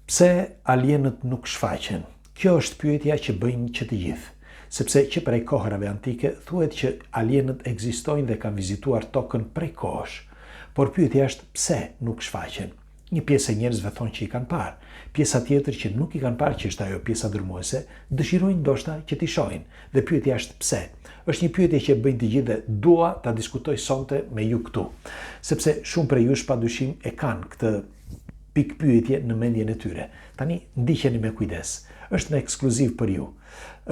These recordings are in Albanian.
Pse alienët nuk shfaqen? Kjo është pyetja që bëjnë që të gjithë, sepse që prej kohërave antike thuhet që alienët ekzistojnë dhe kanë vizituar tokën prej kohësh. Por pyetja është pse nuk shfaqen? Një pjesë e njerëzve thonë që i kanë parë, pjesa tjetër që nuk i kanë parë, që është ajo pjesa dërmuese, dëshirojnë ndoshta që t'i shohin. Dhe pyetja është pse? Është një pyetje që bëjnë të gjithë dhe dua ta diskutoj sonte me ju këtu, sepse shumë prej jush padyshim e kanë këtë pikë pyetje në mendjen e tyre. Tani ndiqeni me kujdes. Është në ekskluziv për ju.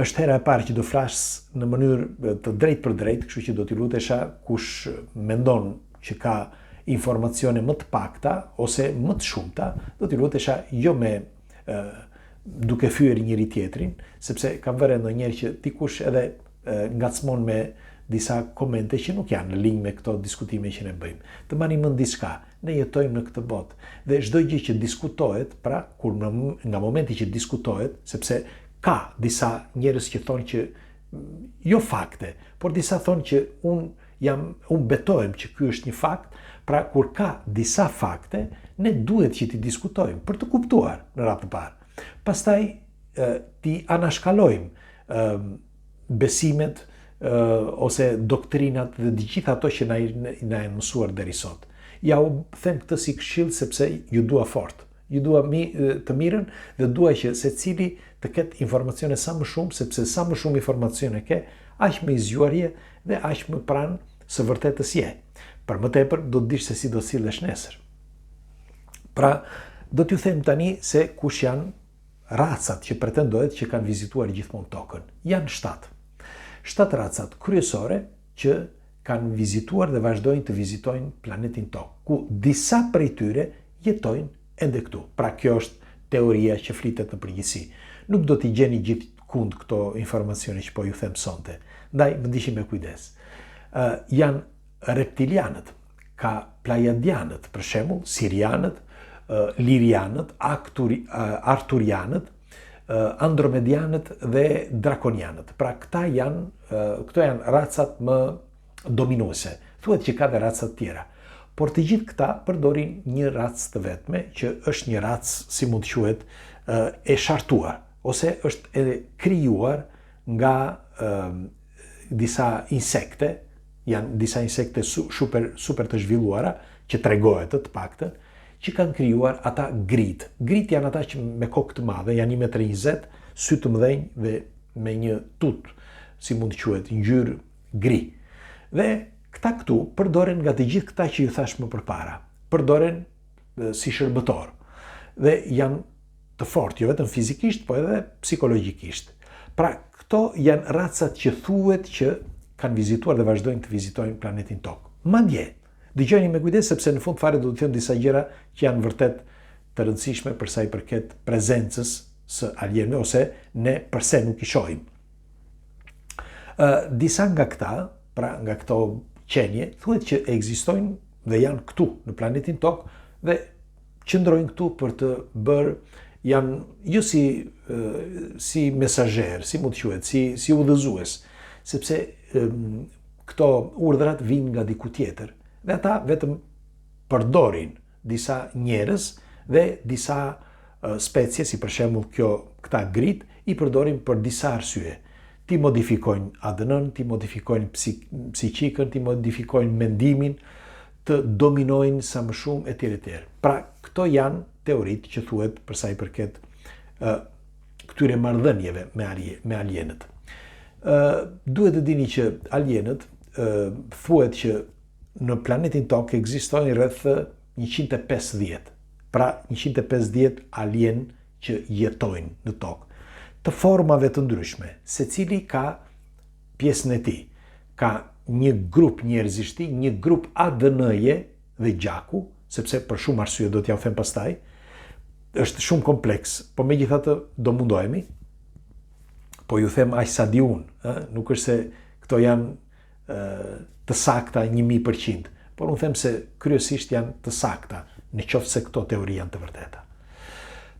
Është hera e parë që do flas në mënyrë të drejtë për drejtë, kështu që do t'i lutesha kush mendon që ka informacione më të pakta ose më të shumta, do t'i lutesha jo me duke fyer njëri tjetrin, sepse kam vënë ndonjëherë që dikush edhe ngacmon me disa komente që nuk janë në linjë me këto diskutime që ne bëjmë. Të mbani mend diçka, ne jetojmë në këtë botë dhe çdo gjë që diskutohet, pra kur nga momenti që diskutohet, sepse ka disa njerëz që thonë që jo fakte, por disa thonë që unë betohem që ky është një fakt. Pra, kur ka disa fakte, ne duhet që t'i diskutojmë për të kuptuar në radhë të parë. Pastaj, t'i anashkalojmë besimet ose doktrinat dhe gjitha ato që na e mësuar deri sot. Ja u them këtë si këshill sepse ju dua fort. Ju dua të mirën dhe dua që secili të ketë informacione sa më shumë, sepse sa më shumë informacione ke, aq më i zgjuarje dhe aq më pranë së vërtetës je. Për më tepër, do të dish se si do sillesh nesër. Pra, do t'ju them tani se kush janë racat që pretendohet që kanë vizituar gjithmonë tokën. Janë 7. 7 racat kryesore që kanë vizituar dhe vazhdojnë të vizitojnë planetin tokë, ku disa prej tyre jetojnë ende këtu. Pra, kjo është teoria që flitet në përgjithësi. Nuk do t'i gjeni gjithkund këto informacione që po ju them sonte. Ndaj, më ndiqni me kujdes. Janë reptilianët, ka plejadianët, për shembull, sirianët, lirianët, arturianët, andromedianët dhe drakonianët. Pra këto janë racat më dominuese. Thuhet që ka dhe racat tjera. Por të gjithë këta përdorin një racë të vetme, që është një racë, si mund të quhet, e shartuar, ose është e krijuar nga disa insekte. Janë disa insekte super të zhvilluara, që tregohet të paktën, që kanë krijuar ata grit. Grit janë ata që me kokë të madhe, janë 1,20 m, sy të mëdhenj dhe me një tut, si mund të quhet, ngjyrë gri. Dhe këta këtu përdoren nga të gjithë këta që ju thash më përpara. Përdoren si shërbëtor. Dhe janë të fortë, jo vetëm fizikisht, po edhe psikologjikisht. Pra, këto janë racat që thuhet që kanë vizituar dhe vazhdojnë të vizitojnë planetin tokë. Madje, dëgjoni me kujdes sepse në fund fare do të them disa gjëra që janë vërtet të rëndësishme për sa i përket prezencës së alienëve ose ne pse nuk i shohim. Disa nga këta, pra nga këto qenie, thuhet që ekzistojnë dhe janë këtu në planetin tokë dhe qëndrojnë këtu për të bërë, janë jo si mesazher, si mund të quhet, si udhëzues, sepse këto urdhrat vinë nga diku tjetër dhe ata vetëm përdorin disa njerëz dhe disa specie, si për shembull këta grit, i përdorin për disa arsye. Ti modifikojnë ADN-n, ti modifikojnë psiqikën, ti modifikojnë mendimin, të dominojnë sa më shumë etj. Pra, këto janë teoritë që thuhet për sa i përket këtyre marrëdhënieve me alienët. Duhet të dini që alienët thuhet që në planetin tokë ekzistojnë rreth 150. Pra 150 alien që jetojnë në tokë. Të formave të ndryshme, secili ka pjesën e tij. Ka një grup njerëzishti, një grup ADN-je dhe gjaku, sepse për shumë arsye do t'ja u them pastaj. Është shumë kompleks, po megjithatë do mundohemi. Po ju them aq sa di unë, nuk është se këto janë të sakta 1000%, por unë them se kryesisht janë të sakta, në qoftë se këto teori janë të vërteta.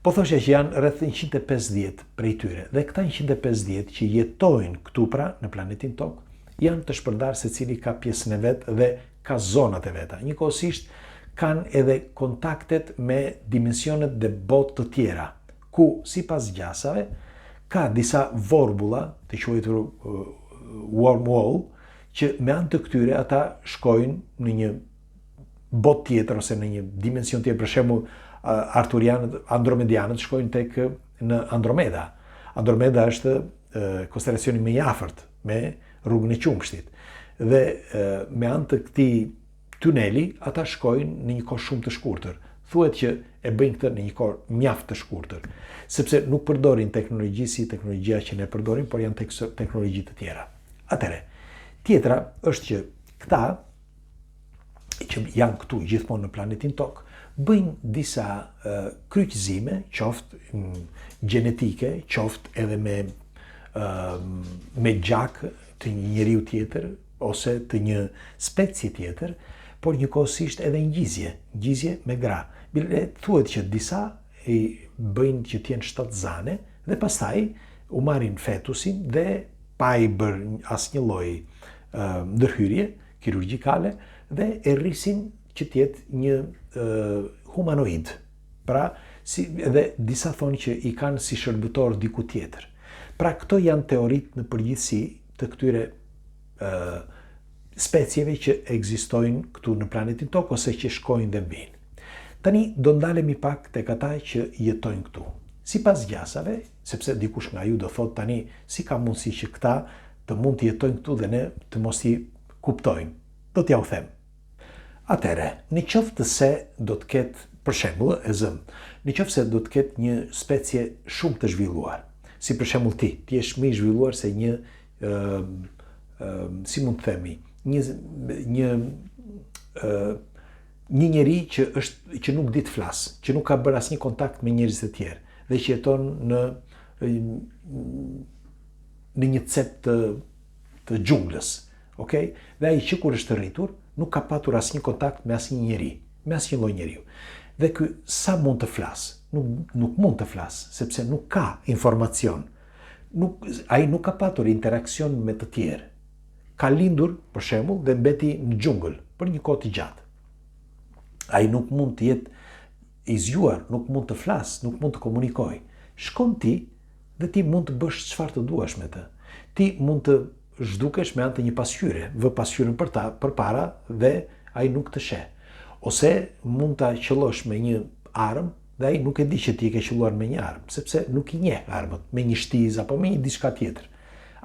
Po thoshe që janë rreth 150 prej tyre, dhe këta 150 që jetojnë këtu pra në planetin tokë, janë të shpërndarë secili ka pjesën e vet dhe ka zonat e veta. Njëkohësisht kanë edhe kontaktet me dimensionet dhe botë të tjera, ku, sipas gjasave, ka disa vorbula, të quajtur wormhole, që me anë të këtyre ata shkojnë në një botë tjetër ose në një dimension tjetër. Për shembull, arturianët, andromedianët shkojnë tek në Andromeda. Andromeda është konstelacioni më i afërt me rrugën e Qumshtit. Dhe me anë të këtij tuneli ata shkojnë në një kohë shumë të shkurtër. Thuhet që e bëjnë këtë në një kohë mjaft të shkurtër, sepse nuk përdorin teknologji si teknologjia që ne përdorim, por janë teknologji të tjera. Atëherë, tjetra është që këta që janë këtu gjithmonë në planetin Tokë bëjnë disa kryqëzime, qoftë gjenetike, qoftë edhe me gjak të një njeriu tjetër ose të një specie tjetër, por njëkohësisht edhe ngjizje me gra. Bile thuhet që disa i bëjnë që t'jenë shtatzane dhe pastaj u marrin fetusin dhe pa i bërë asnjë lloj ndërhyrje kirurgjikale dhe e rrisin që t'jetë një humanoid. Pra, edhe disa thonë që i kanë si shërbëtor diku tjetër. Pra, këto janë teoritë në përgjithësi të këtyre specieve që ekzistojnë këtu në planetin Tokë ose që shkojnë dhe mbijnë. Tani do ndalemi pak tek ata që jetojnë këtu. Sipas gjasave, sepse dikush nga ju do thotë tani si ka mundësi që këta të mund të jetojnë këtu dhe ne të mos i kuptojmë. Do t'ja u them. Atëherë, në qoftë se do të ketë, për shembull, në qoftë se do të ketë një specie shumë të zhvilluar, si për shembull ti je më i zhvilluar se një si mund të themi, një njeri që nuk di të flasë, që nuk ka bërë asnjë kontakt me njerëz të tjerë dhe që jeton në një cep të xhunglës, okay? Dhe ai që kur është rritur nuk ka patur asnjë kontakt me asnjë njeri, me asnjë lloj njeriu. Dhe ky sa mund të flasë? Nuk mund të flasë, sepse nuk ka informacion. Ai nuk ka patur interakcion me të tjerë. Ka lindur, për shembull, dhe mbeti në xhungël për një kohë të gjatë. Ai nuk mund të jetë i zgjuar, nuk mund të flasë, nuk mund të komunikojë. Shkon ti dhe ti mund të bësh çfarë të duash me të. Ti mund të zhdukesh me anë të një pasqyre, vë pasqyrën përpara dhe ai nuk të sheh. Ose mund ta qellosh me një armë dhe ai nuk e di që ti ke qelluar me një armë, sepse nuk i njeh armët, me një shtizë apo me një diçka tjetër.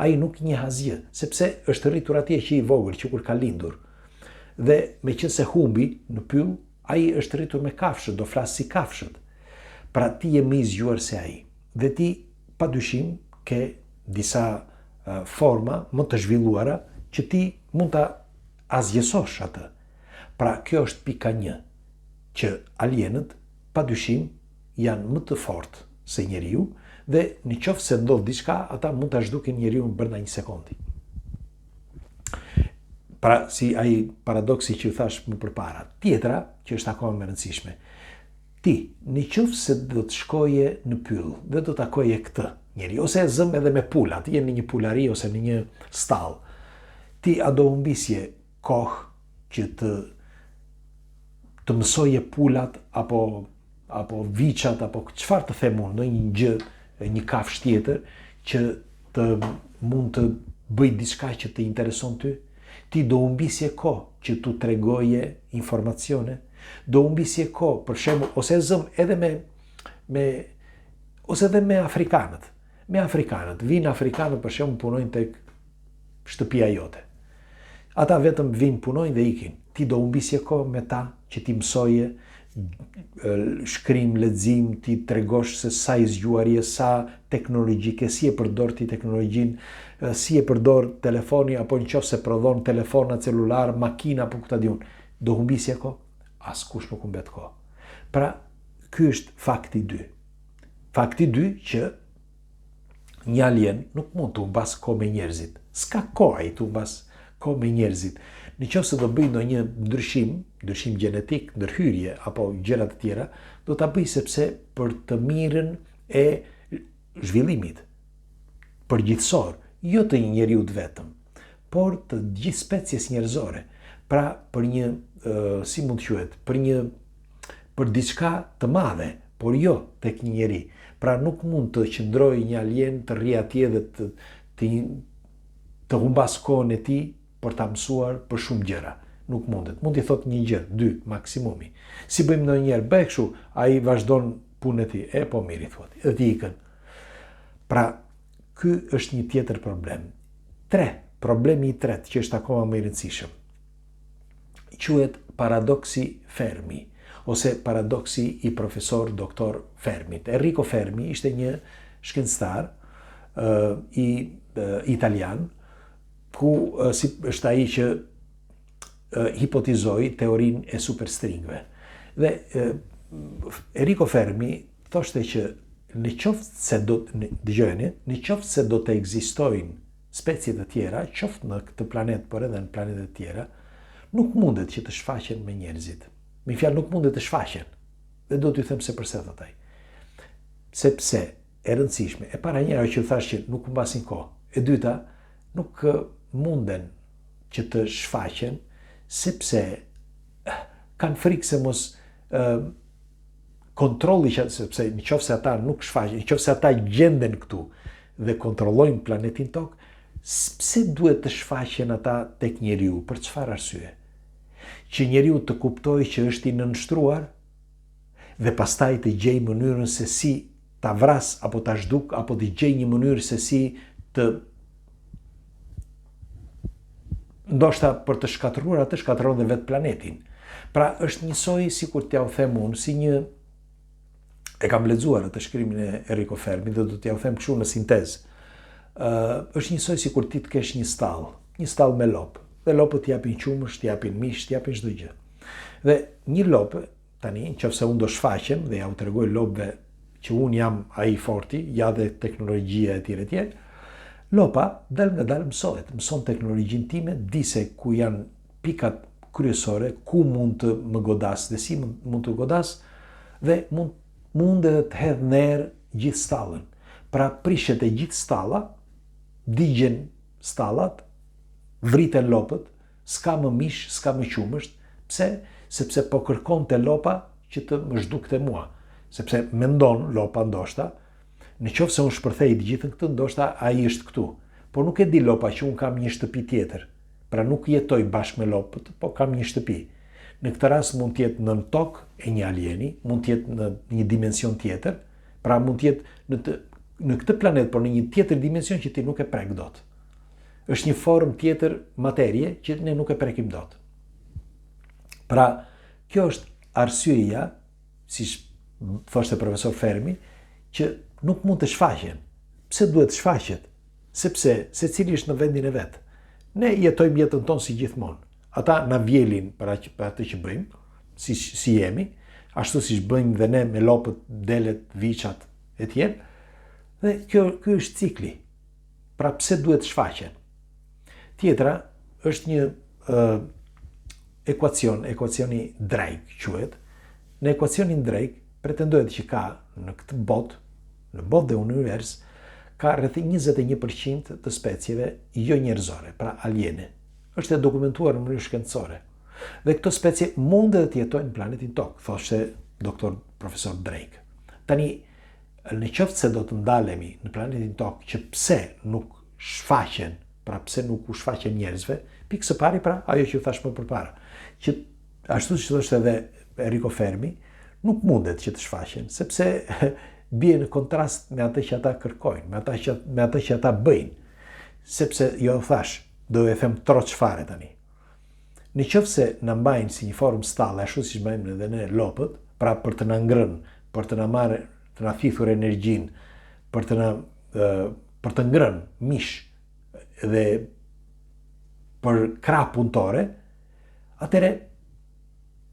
Ai nuk i njeh asgjë, sepse është rritur atje që i vogël, që kur ka lindur. Dhe meqense humbi në pyll, ai është rritur me kafshët, do flasë si kafshët. Pra ti je më i zgjuar se ai. Dhe ti padyshim ke disa forma më të zhvilluara që ti mund ta asgjësosh atë. Pra kjo është pika 1, që alienët padyshim janë më të fortë se njeriu dhe në qoftë se ndodh diçka, ata mund ta zhdukin njeriu brenda një sekundi. Pra, si ai paradoksi që thash më përpara. Tjetra, që është akoma më e rëndësishme. Ti, në qoftë se do të shkoje në pyll dhe do të takoje këtë njeri, ose zëm edhe me pula, ti je në një pulari ose në një stall. Ti a do humbisje kohë që të mësoje pulat apo viçat apo çfarë të them unë, në një gjë, një kafshë tjetër që të mund të bëj diçka që të intereson ty? Ti do humbisje kohë që tu tregoje informacione, do humbisje kohë, për shembull, ose zëm edhe ose edhe me afrikanët. Me afrikanët, vinë afrikanët për shembull punojnë tek shtëpia jote. Ata vetëm vinë punojnë dhe ikin. Ti do humbisje kohë me ta që ti mësoje shkrim, lexim, ti tregosh se sa i zgjuar je, sa teknologjike, si e përdor ti teknologjinë, si e përdor telefoni apo nëse prodhon telefona celular, makina apo ku ta diun. Do humbisje kohë? Askush nuk humbet kohë. Pra, ky është fakti 2. Fakti 2 që një alien nuk mund të humbas kohë me njerëzit. S'ka kohë ai të humbas kohë me njerëzit. Nëse do bëj ndonjë ndryshim gjenetik, ndërhyrje apo gjëra të tjera, do ta bëj sepse për të mirën e zhvillimit përgjithësor, jo të një njeriu vetëm, por të gjithë species njerëzore. Pra për një, si mund të quhet, për diçka të madhe, por jo tek një njeri. Pra nuk mund të qëndrojë një alien të rri atje dhe të humbas kohën e tij për ta mësuar për shumë gjëra. Nuk mundet. Mund t'i thot një gjë, 2 maksimumi. Si bëjmë ndonjëherë, bëj kështu, ai vazhdon punën e tij. Po mirë, thotë. Edhe ti ikën. Pra, ky është një tjetër problem. Problemi i tretë që është akoma më i rëndësishëm. Quhet paradoksi Fermi ose paradoksi i profesor doktor Fermit. Enrico Fermi ishte një shkencëtar italian ku është ai që hipotizoi teorinë e superstringëve. Dhe Enrico Fermi thoshte që në qoftë se do të ekzistojnë specie të tjera, qoftë në këtë planet, por edhe në planetet tjera, nuk mundet që të shfaqen me njerëzit. Me fjalë, nuk mundet të shfaqen. Dhe do t'ju them se përse thot ai. Sepse e rëndësishme, e para njëra që thash që nuk humbasin kohë. E dyta, nuk munden që të shfaqen sepse kanë frikë se mos kontrolli, sepse në qoftë se ata nuk shfaqen, në qoftë se ata gjenden këtu dhe kontrollojnë planetin Tokë, pse duhet të shfaqen ata tek njeriu? Për çfarë arsye? Që njeriu të kuptojë që është i nënshtruar dhe pastaj të gjejë mënyrën se si ta vras apo ta zhduk apo të gjejë një mënyrë se si të ndoshta për të shkatëruar atë shkatëron dhe vetë planetin. Pra është njësoj sikur t'ja u them unë, si një e kam lexuar atë shkrimin e Enrico Fermi dhe do t'ja u them kështu në sintezë. Është njësoj sikur ti të kesh një stall me lopë. Dhe lopët t'japin qumësht, t'japin mish, t'japin çdo gjë. Dhe një lopë, tani, nëse unë do shfaqem dhe ja u tregoj lopëve që unë jam ai forti, ja dhe teknologjia e tjera, lopa dal nga dal mëson teknologjinë time, di se ku janë pikat kryesore, ku mund të më godas dhe si mund të godas, dhe mund edhe të hedh në erë gjithë stallën. Pra prishet e gjithë stalla, digjen stallat, vriten lopët, s'ka më mish, s'ka më qumësht. Pse? Sepse po kërkonte lopa që të më zhdukte mua. Sepse mendon lopa ndoshta, në qoftë se unë shpërthej të gjithën këtë, ndoshta ai është këtu. Por nuk e di lopa që unë kam një shtëpi tjetër. Pra nuk jetoj bashkë me lopët, po kam një shtëpi. Në këtë rast mund të jetë nën tokë e një alieni, mund të jetë në një dimension tjetër, pra mund të jetë në këtë planet, por në një tjetër dimension që ti nuk e prek dot. Është një formë tjetër materie që ne nuk e prekim dot. Pra, kjo është arsyeja, si thoshte profesor Fermi, që nuk mund të shfaqen. Pse duhet të shfaqet? Sepse secili është në vendin e vet. Ne jetojmë jetën tonë si gjithmonë. Ata na vjelin për atë që bëjmë, si jemi, ashtu si bëjmë dhe ne me lopët, delet, viçat e tjerë. Dhe ky është cikli. Pra pse duhet shfaqen? Tjetra është një ekuacioni Drake quhet. Në ekuacionin Drake pretendohet që ka në këtë botë, në botë dhe univers, ka rreth 21% të specieve jo njerëzore, pra aliene. Është e dokumentuar në mënyrë shkencore. Dhe këto specie mund edhe të jetojnë në planetin Tokë, thoshte doktor profesor Drake. Tani, në qoftë se do të ndalemi në planetin Tokë, që pse nuk shfaqen, pra pse nuk u shfaqen njerëzve, pikë së pari, pra ajo që u thash më përpara, që ashtu si thoshte edhe Enrico Fermi, nuk mundet që të shfaqen, sepse bie në kontrast me atë që ata kërkojnë, me atë që ata bëjnë. Sepse jo thash, do e them troç fare tani. Në qoftë se na mbajnë si një formë stalle, ashtu siç bëjmë edhe ne lopët, pra për të na ngrënë, për të na marrë, të na thithur energjinë, për të ngrënë mish dhe për krah punëtore, atëre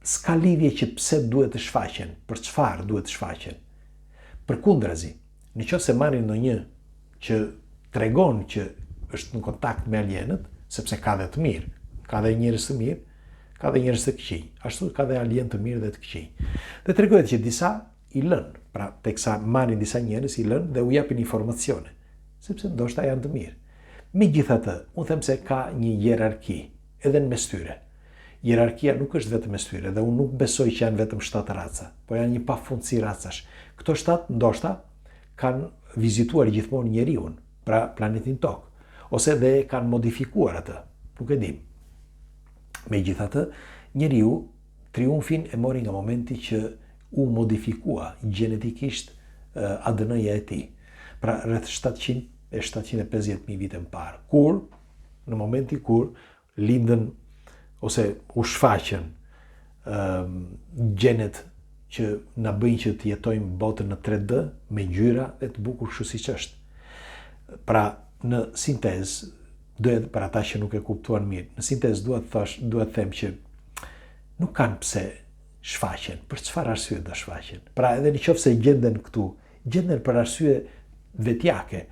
s'ka lidhje që pse duhet të shfaqen, për çfarë duhet të shfaqen. Përkundrazi, nëse marrin ndonjë që tregon që është në kontakt me alienët, sepse ka dhe të mirë, ka dhe njerëz të mirë, ka dhe njerëz të këqij, ashtu ka dhe alien të mirë dhe të këqij. Dhe tregohet që disa i lënë, pra teksa marrin disa njerëz i lënë dhe u japin informacione, sepse ndoshta janë të mirë. Megjithatë, unë them se ka një hierarki edhe në mes tyre. Hierarkia nuk është vetëm mes tyre dhe unë nuk besoj që janë vetëm 7 raca, po janë një pafundësi racash. Këto 7 ndoshta kanë vizituar gjithmonë njeriun, pra planetin Tokë, ose dhe kanë modifikuar atë, nuk e dim. Megjithatë, njeriu triumfin e mori nga momenti që u modifikua gjenetikisht ADN-ja e tij. Pra rreth 750.000 vite më parë. Në momenti kur lindën ose u shfaqen gjenet që na bëjnë që të jetojmë botën në 3D me ngjyra dhe të bukur kështu siç është. Pra në sintezë, për ata që nuk e kuptuan mirë, në sintezë duhet të them që nuk kanë pse shfaqen, për çfarë arsye do shfaqen. Pra edhe nëse gjenden këtu, gjenden për arsye vetjake,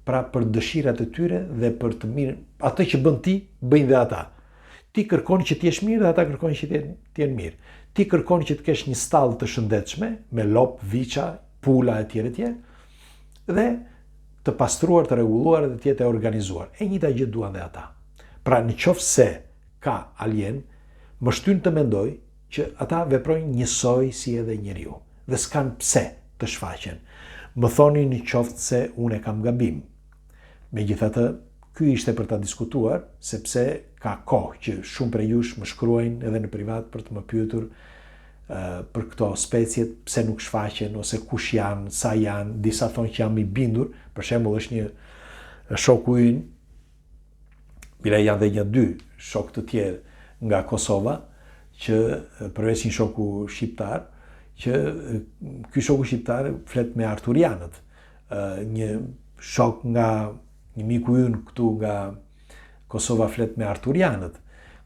pra për dëshirat e tyre dhe për të mirë, atë që bën ti, bëjnë dhe ata. Ti kërkon që t'jesh mirë dhe ata kërkojnë që t'jenë mirë. Ti kërkon që të kesh një stallë të shëndetshme, me lop, viça, pula e tjerë, dhe të pastruar, të rregulluar dhe të jetë e organizuar. E njëjta gjë duan dhe ata. Pra nëse ka alien, më shtyn të mendoj që ata veprojnë njësoj si edhe njeriu dhe s'kan pse të shfaqen. Më thoni nëse unë e kam gabim. Megjithatë, ky ishte për ta diskutuar, sepse ka kohë që shumë prej jush më shkruajnë edhe në privat për të më pyetur për këto speciet, pse nuk shfaqen, ose kush janë, sa janë, disa thonë që jam i bindur, për shembull është një shoku ynë, bile janë dhe 2 shok të tjerë nga Kosova, që përveç një shoku shqiptar, që ky shoku shqiptar flet me arturianët, një shok nga një miku ynë këtu nga Kosova flet me arturianët,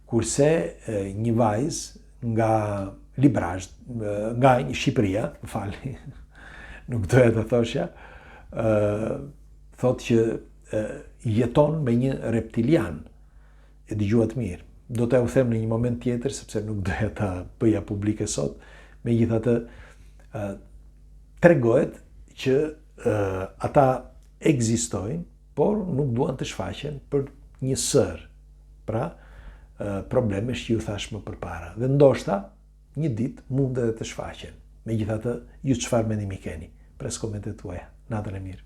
kurse një vajzë nga Librazh, nga Shqipëria, më falni, nuk doja të thosha, thotë që jeton me një reptilian. E dëgjuat mirë. Do të u them në një moment tjetër, sepse nuk doja ta bëja publike sot, megjithatë tregohet që ata ekzistojnë, por nuk duan të shfaqen për një sër. Pra, problemesh që ju thash më përpara. Dhe ndoshta një ditë mund edhe të shfaqen. Megjithatë, ju çfarë mendimi keni? Pres komentet tuaja. Natën e mirë.